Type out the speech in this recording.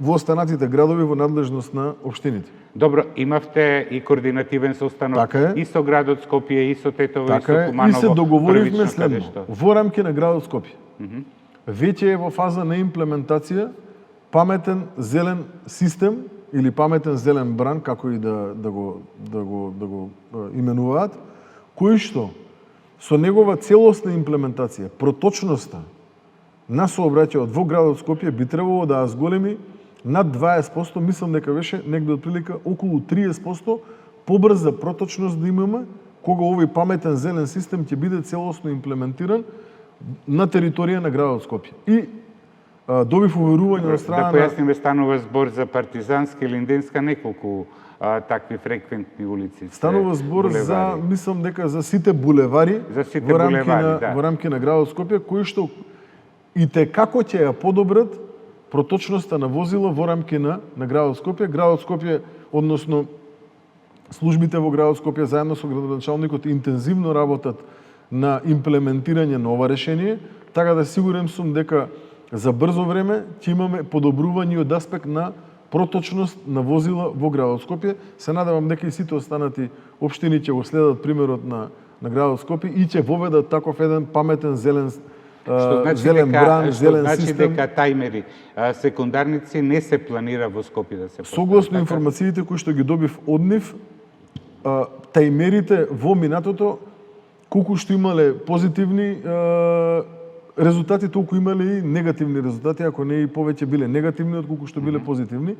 во останатите градови во надлежност на општините. Добро, имавте и координативен состанок Така е. и со градот Скопје, и со Тетово, Така и со е, и Куманово. се договоривме првично следно. каде што. Во рамки на градот Скопје. Веќе е во фаза на имплементација паметен зелен систем или паметен зелен бран, како и да го именуваат, кој што со негова целосна имплементација, проточноста на сообраќајот во градот Скопје би требало да зголеми над 20%, мислам дека беше негде отприлика околу 30% побрза проточност да имаме кога овој паметен зелен систем ќе биде целосно имплементиран на територија на градот Скопје. И добив уверување од страна Да појасниме, станува збор за Партизанска и Линденска, неколку такви фреквентни улици. станува збор за, мислам дека за сите булевари, За сите во рамки булевари, на да. во рамки на градот Скопје, кои што и те како ќе ја подобрат проточноста на возила во рамки на градот Скопје. Градот Скопје, односно службите во градот Скопје заедно со градоначалникот интензивно работат на имплементирање на ова решение, така да сигурен сум дека за брзо време ќе имаме подобрување од аспект на проточност на возила во градот Скопје. Се надевам дека и сите останати општини ќе го следат примерот на градот Скопје и ќе воведат таков еден паметен зелен зелен бран, зелен значи систем. дека тајмери секундарници не се планира во Скопје да се постават. Согласно информациите кои што ги добив од нив, тајмерите во минатото колку што имале позитивни резултати, толку имале и негативни резултати, ако не и повеќе биле негативни од колку што биле позитивни.